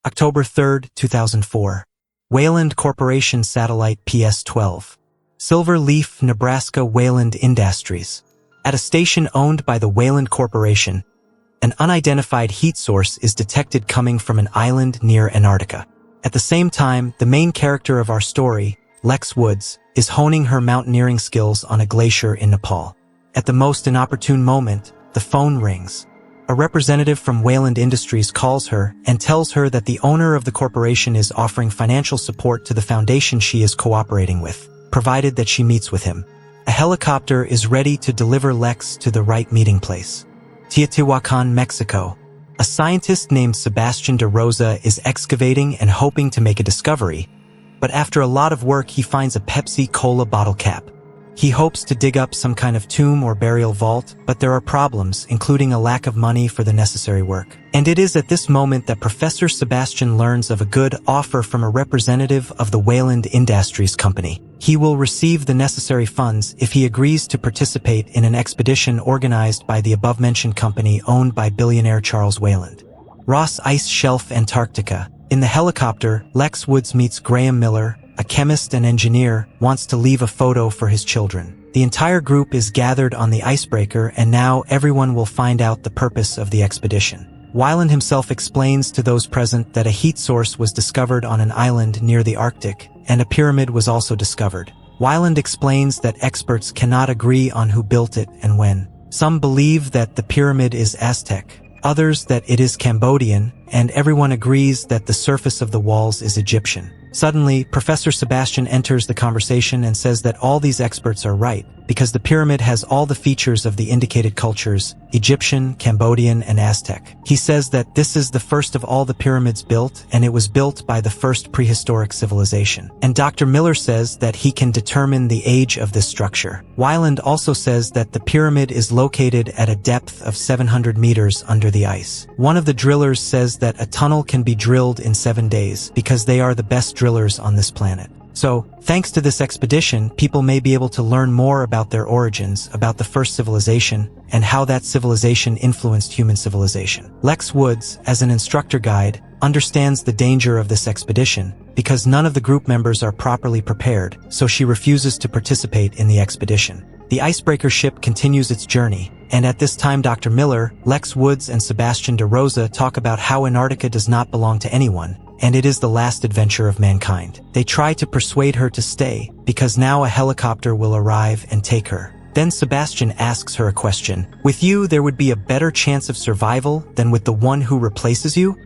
October 3, 2004. Wayland Corporation Satellite PS-12. Silver Leaf, Nebraska. Wayland Industries. At a station owned by the Wayland Corporation, an unidentified heat source is detected coming from an island near Antarctica. At the same time, the main character of our story, Lex Woods, is honing her mountaineering skills on a glacier in Nepal. At the most inopportune moment, the phone rings. A representative from Wayland Industries calls her and tells her that the owner of the corporation is offering financial support to the foundation she is cooperating with, provided that she meets with him. A helicopter is ready to deliver Lex to the right meeting place. Teotihuacan, Mexico. A scientist named Sebastian de Rosa is excavating and hoping to make a discovery, but after a lot of work he finds a Pepsi Cola bottle cap. He hopes to dig up some kind of tomb or burial vault, but there are problems, including a lack of money for the necessary work. And it is at this moment that Professor Sebastian learns of a good offer from a representative of the Wayland Industries company. He will receive the necessary funds if he agrees to participate in an expedition organized by the above-mentioned company owned by billionaire Charles Wayland. Ross Ice Shelf, Antarctica. In the helicopter, Lex Woods meets Graham Miller, a chemist and engineer, wants to leave a photo for his children. The entire group is gathered on the icebreaker, and now everyone will find out the purpose of the expedition. Wayland himself explains to those present that a heat source was discovered on an island near the Arctic, and a pyramid was also discovered. Wayland explains that experts cannot agree on who built it and when. Some believe that the pyramid is Aztec, others that it is Cambodian, and everyone agrees that the surface of the walls is Egyptian. Suddenly, Professor Sebastian enters the conversation and says that all these experts are right, because the pyramid has all the features of the indicated cultures, Egyptian, Cambodian, and Aztec. He says that this is the first of all the pyramids built, and it was built by the first prehistoric civilization. And Dr. Miller says that he can determine the age of this structure. Wayland also says that the pyramid is located at a depth of 700 meters under the ice. One of the drillers says that a tunnel can be drilled in 7 days, because they are the best drillers on this planet. So, thanks to this expedition, people may be able to learn more about their origins, about the first civilization, and how that civilization influenced human civilization. Lex Woods, as an instructor guide, understands the danger of this expedition, because none of the group members are properly prepared, so she refuses to participate in the expedition. The icebreaker ship continues its journey, and at this time Dr. Miller, Lex Woods, and Sebastian de Rosa talk about how Antarctica does not belong to anyone, and it is the last adventure of mankind. They try to persuade her to stay, because now a helicopter will arrive and take her. Then Sebastian asks her a question. With you, there would be a better chance of survival than with the one who replaces you?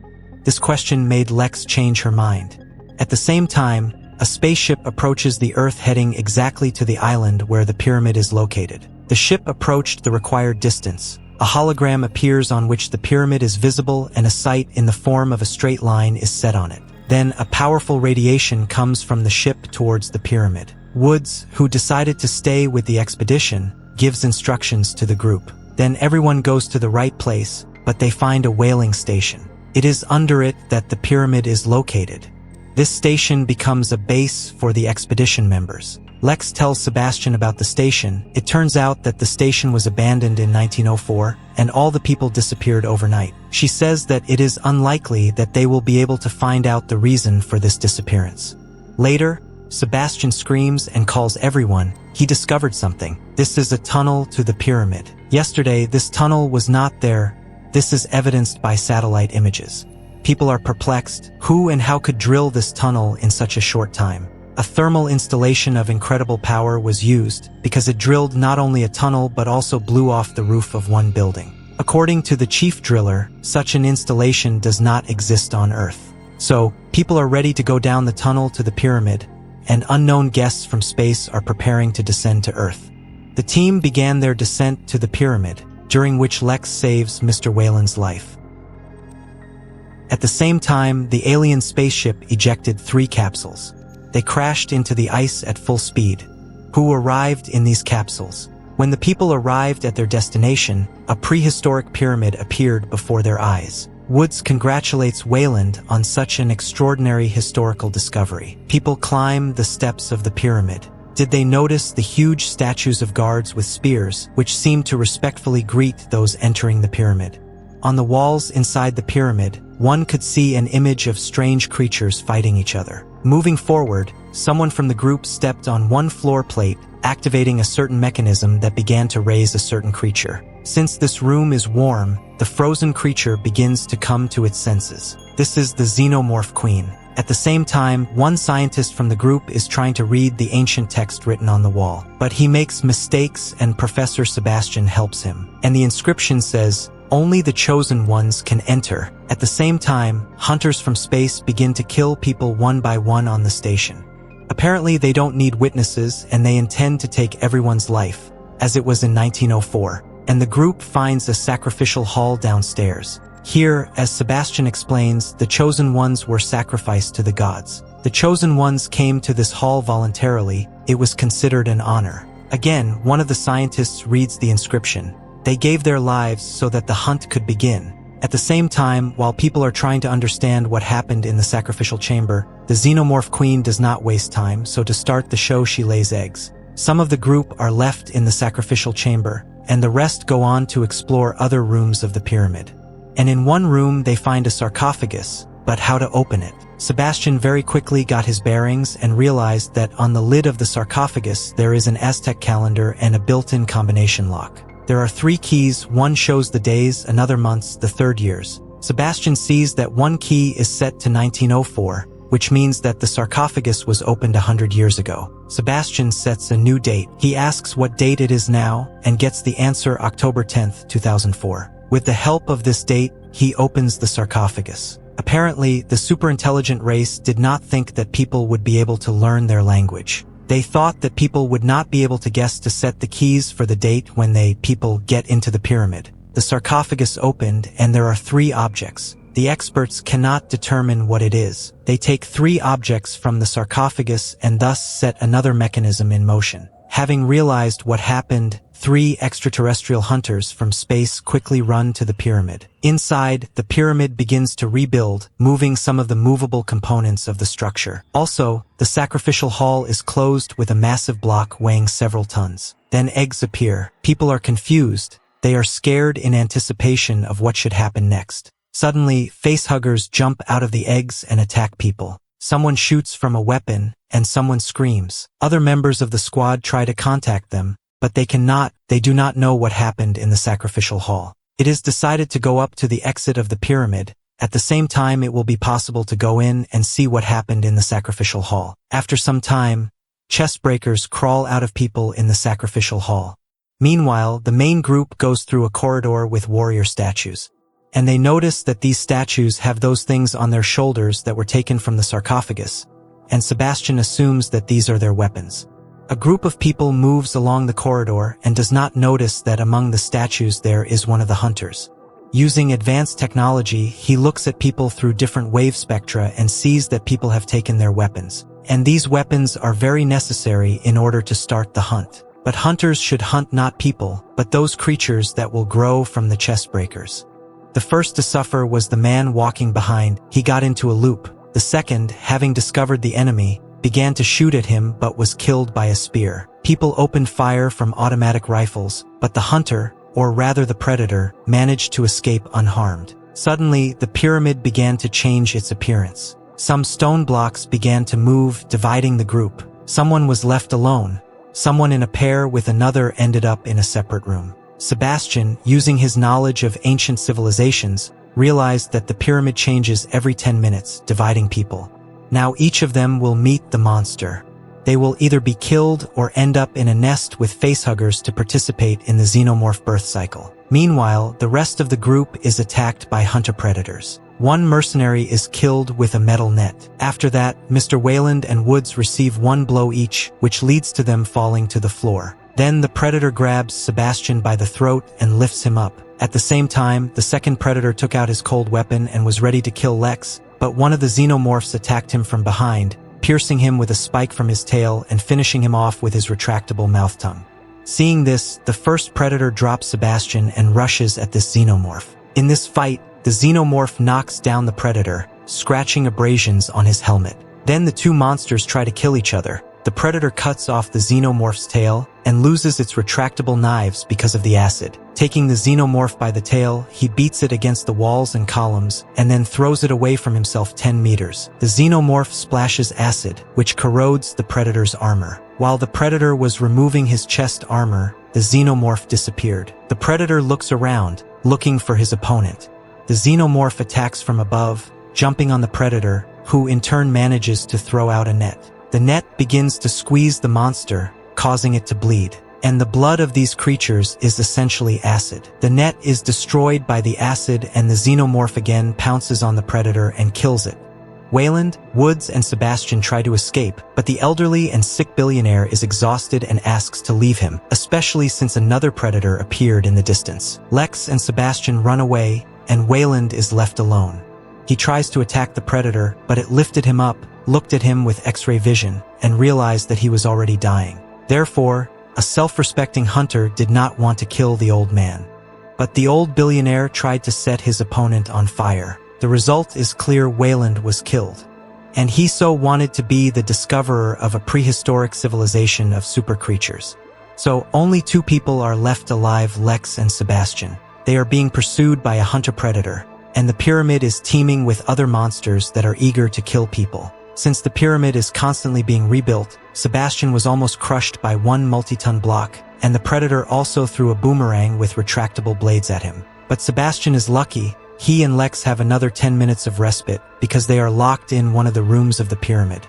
This question made Lex change her mind. At the same time, a spaceship approaches the Earth heading exactly to the island where the pyramid is located. The ship approached the required distance. A hologram appears on which the pyramid is visible and a sight in the form of a straight line is set on it. Then a powerful radiation comes from the ship towards the pyramid. Woods, who decided to stay with the expedition, gives instructions to the group. Then everyone goes to the right place, but they find a whaling station. It is under it that the pyramid is located. This station becomes a base for the expedition members. Lex tells Sebastian about the station. It turns out that the station was abandoned in 1904, and all the people disappeared overnight. She says that it is unlikely that they will be able to find out the reason for this disappearance. Later, Sebastian screams and calls everyone. He discovered something. This is a tunnel to the pyramid. Yesterday, this tunnel was not there. This is evidenced by satellite images. People are perplexed. Who and how could drill this tunnel in such a short time? A thermal installation of incredible power was used, because it drilled not only a tunnel but also blew off the roof of one building. According to the chief driller, such an installation does not exist on Earth. So, people are ready to go down the tunnel to the pyramid, and unknown guests from space are preparing to descend to Earth. The team began their descent to the pyramid, during which Lex saves Mr. Wayland's life. At the same time, the alien spaceship ejected 3 capsules. They crashed into the ice at full speed. Who arrived in these capsules? When the people arrived at their destination, a prehistoric pyramid appeared before their eyes. Woods congratulates Wayland on such an extraordinary historical discovery. People climb the steps of the pyramid. Did they notice the huge statues of guards with spears, which seemed to respectfully greet those entering the pyramid? On the walls inside the pyramid, one could see an image of strange creatures fighting each other. Moving forward, someone from the group stepped on one floor plate, activating a certain mechanism that began to raise a certain creature. Since this room is warm, the frozen creature begins to come to its senses. This is the xenomorph queen. At the same time, one scientist from the group is trying to read the ancient text written on the wall. But he makes mistakes and Professor Sebastian helps him. And the inscription says, "Only the chosen ones can enter." At the same time, hunters from space begin to kill people one by one on the station. Apparently they don't need witnesses and they intend to take everyone's life, as it was in 1904. And the group finds a sacrificial hall downstairs. Here, as Sebastian explains, the chosen ones were sacrificed to the gods. The chosen ones came to this hall voluntarily. It was considered an honor. Again, one of the scientists reads the inscription. They gave their lives so that the hunt could begin. At the same time, while people are trying to understand what happened in the sacrificial chamber, the xenomorph queen does not waste time, so to start the show she lays eggs. Some of the group are left in the sacrificial chamber, and the rest go on to explore other rooms of the pyramid. And in one room they find a sarcophagus, but how to open it? Sebastian very quickly got his bearings and realized that on the lid of the sarcophagus there is an Aztec calendar and a built-in combination lock. There are 3 keys, one shows the days, another months, the third years. Sebastian sees that one key is set to 1904, which means that the sarcophagus was opened 100 years ago. Sebastian sets a new date. He asks what date it is now and gets the answer October 10th, 2004. With the help of this date, he opens the sarcophagus. Apparently, the superintelligent race did not think that people would be able to learn their language. They thought that people would not be able to guess to set the keys for the date when people get into the pyramid. The sarcophagus opened and there are 3 objects. The experts cannot determine what it is. They take 3 objects from the sarcophagus and thus set another mechanism in motion. Having realized what happened, 3 extraterrestrial hunters from space quickly run to the pyramid. Inside, the pyramid begins to rebuild, moving some of the movable components of the structure. Also, the sacrificial hall is closed with a massive block weighing several tons. Then eggs appear. People are confused. They are scared in anticipation of what should happen next. Suddenly, facehuggers jump out of the eggs and attack people. Someone shoots from a weapon, and someone screams. Other members of the squad try to contact them, but they cannot. They do not know what happened in the sacrificial hall. It is decided to go up to the exit of the pyramid. At the same time, it will be possible to go in and see what happened in the sacrificial hall. After some time, chest breakers crawl out of people in the sacrificial hall. Meanwhile, the main group goes through a corridor with warrior statues. And they notice that these statues have those things on their shoulders that were taken from the sarcophagus, and Sebastian assumes that these are their weapons. A group of people moves along the corridor and does not notice that among the statues there is one of the hunters. Using advanced technology, he looks at people through different wave spectra and sees that people have taken their weapons. And these weapons are very necessary in order to start the hunt. But hunters should hunt not people, but those creatures that will grow from the chest breakers. The first to suffer was the man walking behind. He got into a loop. The second, having discovered the enemy, began to shoot at him but was killed by a spear. People opened fire from automatic rifles, but the hunter, or rather the predator, managed to escape unharmed. Suddenly, the pyramid began to change its appearance. Some stone blocks began to move, dividing the group. Someone was left alone. Someone in a pair with another ended up in a separate room. Sebastian, using his knowledge of ancient civilizations, realized that the pyramid changes every 10 minutes, dividing people. Now each of them will meet the monster. They will either be killed or end up in a nest with facehuggers to participate in the xenomorph birth cycle. Meanwhile, the rest of the group is attacked by hunter predators. One mercenary is killed with a metal net. After that, Mr. Wayland and Woods receive 1 blow each, which leads to them falling to the floor. Then the predator grabs Sebastian by the throat and lifts him up. At the same time, the second predator took out his cold weapon and was ready to kill Lex, but one of the xenomorphs attacked him from behind, piercing him with a spike from his tail and finishing him off with his retractable mouth tongue. Seeing this, the first predator drops Sebastian and rushes at this xenomorph. In this fight, the xenomorph knocks down the predator, scratching abrasions on his helmet. Then the 2 monsters try to kill each other. The predator cuts off the xenomorph's tail and loses its retractable knives because of the acid. Taking the xenomorph by the tail, he beats it against the walls and columns and then throws it away from himself 10 meters. The xenomorph splashes acid, which corrodes the predator's armor. While the predator was removing his chest armor, the xenomorph disappeared. The predator looks around, looking for his opponent. The xenomorph attacks from above, jumping on the predator, who in turn manages to throw out a net. The net begins to squeeze the monster, causing it to bleed. And the blood of these creatures is essentially acid. The net is destroyed by the acid and the xenomorph again pounces on the predator and kills it. Wayland, Woods, and Sebastian try to escape, but the elderly and sick billionaire is exhausted and asks to leave him, especially since another predator appeared in the distance. Lex and Sebastian run away, and Wayland is left alone. He tries to attack the predator, but it lifted him up, looked at him with X-ray vision, and realized that he was already dying. Therefore, a self-respecting hunter did not want to kill the old man. But the old billionaire tried to set his opponent on fire. The result is clear: Wayland was killed. And he so wanted to be the discoverer of a prehistoric civilization of super creatures. So only 2 people are left alive: Lex and Sebastian. They are being pursued by a hunter-predator, and the pyramid is teeming with other monsters that are eager to kill people. Since the pyramid is constantly being rebuilt, Sebastian was almost crushed by one multi-ton block, and the predator also threw a boomerang with retractable blades at him. But Sebastian is lucky. He and Lex have another 10 minutes of respite because they are locked in one of the rooms of the pyramid.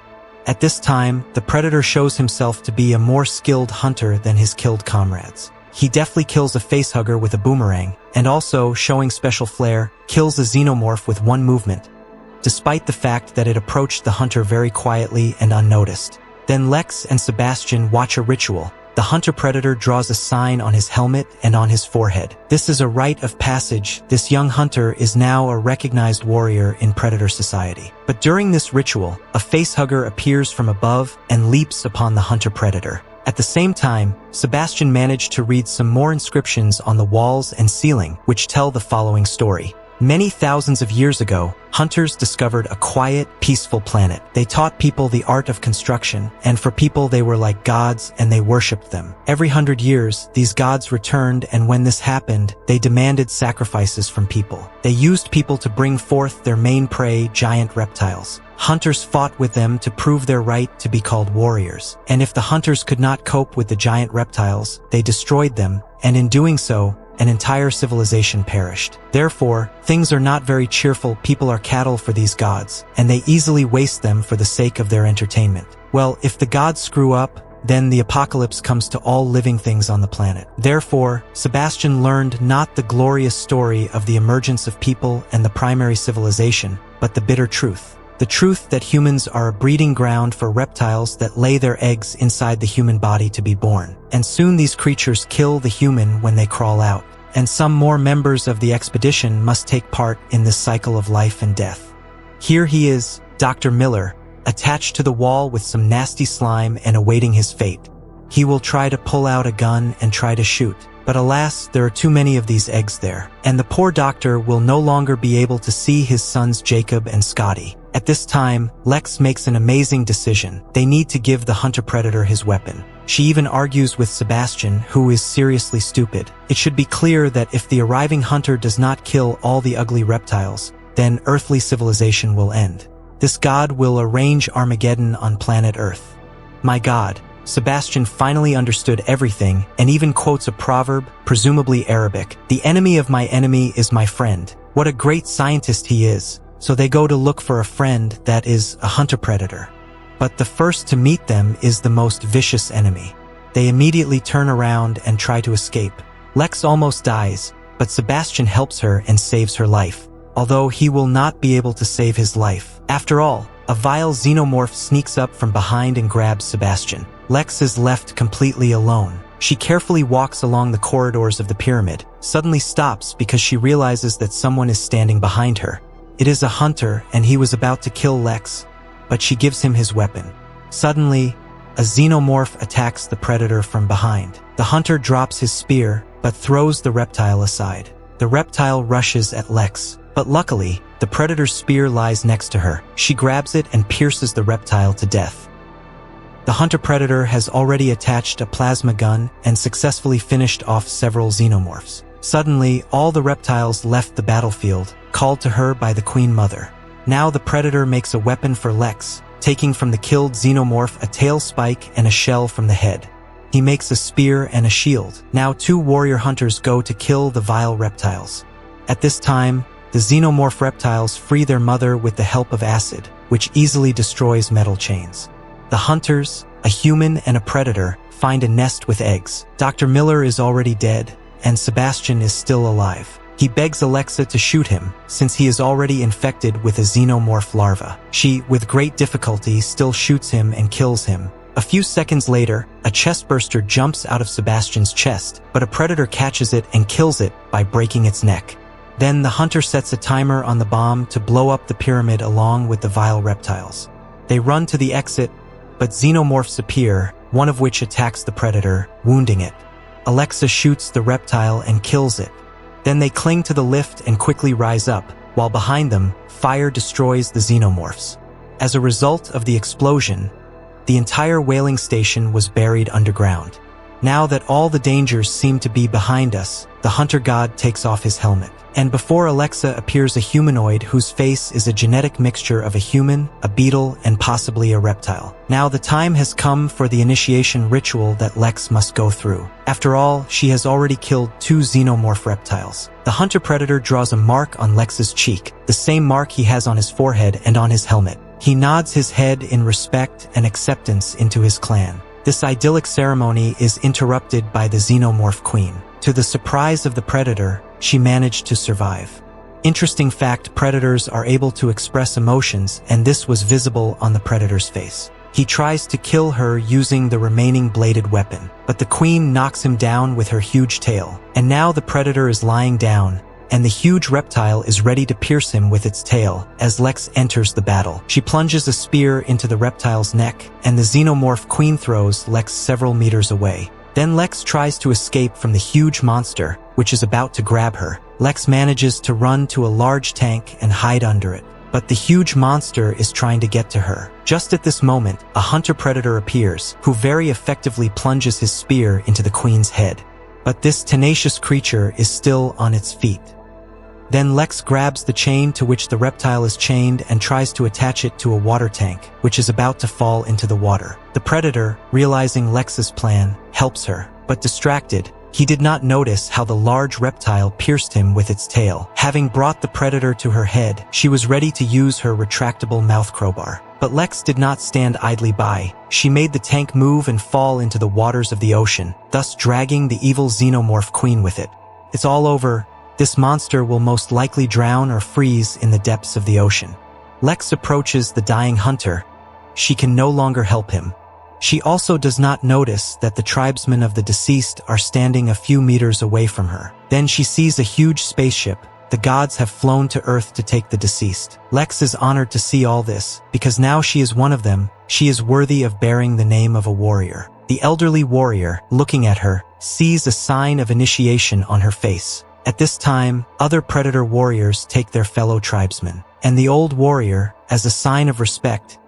At this time, the predator shows himself to be a more skilled hunter than his killed comrades. He deftly kills a facehugger with a boomerang, and also, showing special flair, kills a xenomorph with one movement, despite the fact that it approached the hunter very quietly and unnoticed. Then Lex and Sebastian watch a ritual. The hunter-predator draws a sign on his helmet and on his forehead. This is a rite of passage. This young hunter is now a recognized warrior in predator society. But during this ritual, a facehugger appears from above and leaps upon the hunter-predator. At the same time, Sebastian managed to read some more inscriptions on the walls and ceiling, which tell the following story. Many thousands of years ago, hunters discovered a quiet, peaceful planet. They taught people the art of construction, and for people they were like gods and they worshipped them. Every 100 years, these gods returned, and when this happened, they demanded sacrifices from people. They used people to bring forth their main prey, giant reptiles. Hunters fought with them to prove their right to be called warriors. And if the hunters could not cope with the giant reptiles, they destroyed them, and in doing so, an entire civilization perished. Therefore, things are not very cheerful. People are cattle for these gods, and they easily waste them for the sake of their entertainment. Well, if the gods screw up, then the apocalypse comes to all living things on the planet. Therefore, Sebastian learned not the glorious story of the emergence of people and the primary civilization, but the bitter truth. The truth that humans are a breeding ground for reptiles that lay their eggs inside the human body to be born. And soon these creatures kill the human when they crawl out. And some more members of the expedition must take part in this cycle of life and death. Here he is, Dr. Miller, attached to the wall with some nasty slime and awaiting his fate. He will try to pull out a gun and try to shoot. But alas, there are too many of these eggs there. And the poor doctor will no longer be able to see his sons Jacob and Scotty. At this time, Lex makes an amazing decision. They need to give the hunter-predator his weapon. She even argues with Sebastian, who is seriously stupid. It should be clear that if the arriving hunter does not kill all the ugly reptiles, then earthly civilization will end. This god will arrange Armageddon on planet Earth. My god. Sebastian finally understood everything and even quotes a proverb, presumably Arabic. The enemy of my enemy is my friend. What a great scientist he is. So they go to look for a friend that is a hunter-predator. But the first to meet them is the most vicious enemy. They immediately turn around and try to escape. Lex almost dies, but Sebastian helps her and saves her life, although he will not be able to save his life. After all, a vile xenomorph sneaks up from behind and grabs Sebastian. Lex is left completely alone. She carefully walks along the corridors of the pyramid, suddenly stops because she realizes that someone is standing behind her. It is a hunter, and he was about to kill Lex, but she gives him his weapon. Suddenly, a xenomorph attacks the predator from behind. The hunter drops his spear, but throws the reptile aside. The reptile rushes at Lex, but luckily, the predator's spear lies next to her. She grabs it and pierces the reptile to death. The hunter-predator has already attached a plasma gun and successfully finished off several xenomorphs. Suddenly, all the reptiles left the battlefield, called to her by the Queen Mother. Now the predator makes a weapon for Lex, taking from the killed xenomorph a tail spike and a shell from the head. He makes a spear and a shield. Now 2 warrior hunters go to kill the vile reptiles. At this time, the xenomorph reptiles free their mother with the help of acid, which easily destroys metal chains. The hunters, a human and a predator, find a nest with eggs. Dr. Miller is already dead, and Sebastian is still alive. He begs Alexa to shoot him, since he is already infected with a xenomorph larva. She, with great difficulty, still shoots him and kills him. A few seconds later, a chestburster jumps out of Sebastian's chest, but a predator catches it and kills it by breaking its neck. Then the hunter sets a timer on the bomb to blow up the pyramid along with the vile reptiles. They run to the exit, but xenomorphs appear, one of which attacks the predator, wounding it. Alexa shoots the reptile and kills it. Then they cling to the lift and quickly rise up, while behind them, fire destroys the xenomorphs. As a result of the explosion, the entire whaling station was buried underground. Now that all the dangers seem to be behind us, the hunter god takes off his helmet. And before Alexa appears a humanoid whose face is a genetic mixture of a human, a beetle, and possibly a reptile. Now the time has come for the initiation ritual that Lex must go through. After all, she has already killed 2 xenomorph reptiles. The hunter-predator draws a mark on Lex's cheek, the same mark he has on his forehead and on his helmet. He nods his head in respect and acceptance into his clan. This idyllic ceremony is interrupted by the xenomorph queen. To the surprise of the predator, she managed to survive. Interesting fact, predators are able to express emotions, and this was visible on the predator's face. He tries to kill her using the remaining bladed weapon, but the queen knocks him down with her huge tail. And now the predator is lying down, and the huge reptile is ready to pierce him with its tail as Lex enters the battle. She plunges a spear into the reptile's neck, and the xenomorph queen throws Lex several meters away. Then Lex tries to escape from the huge monster, which is about to grab her. Lex manages to run to a large tank and hide under it. But the huge monster is trying to get to her. Just at this moment, a hunter-predator appears, who very effectively plunges his spear into the queen's head. But this tenacious creature is still on its feet. Then Lex grabs the chain to which the reptile is chained and tries to attach it to a water tank, which is about to fall into the water. The predator, realizing Lex's plan, helps her, but distracted, he did not notice how the large reptile pierced him with its tail. Having brought the predator to her head, she was ready to use her retractable mouth crowbar. But Lex did not stand idly by. She made the tank move and fall into the waters of the ocean, thus dragging the evil xenomorph queen with it. It's all over. This monster will most likely drown or freeze in the depths of the ocean. Lex approaches the dying hunter. She can no longer help him. She also does not notice that the tribesmen of the deceased are standing a few meters away from her. Then she sees a huge spaceship. The gods have flown to Earth to take the deceased. Lex is honored to see all this, because now she is one of them. She is worthy of bearing the name of a warrior. The elderly warrior, looking at her, sees a sign of initiation on her face. At this time, other predator warriors take their fellow tribesmen, and the old warrior, as a sign of respect,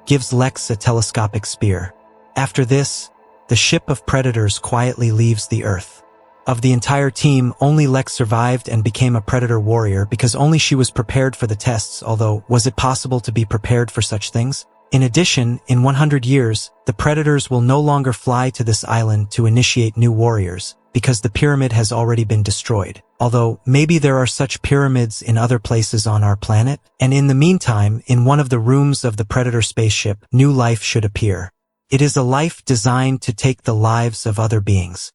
gives Lex a telescopic spear. After this, the ship of predators quietly leaves the Earth. Of the entire team, only Lex survived and became a predator warrior because only she was prepared for the tests, although was it possible to be prepared for such things? In addition, in 100 years, the predators will no longer fly to this island to initiate new warriors, because the pyramid has already been destroyed. Although, maybe there are such pyramids in other places on our planet, and in the meantime, in one of the rooms of the Predator spaceship, new life should appear. It is a life designed to take the lives of other beings.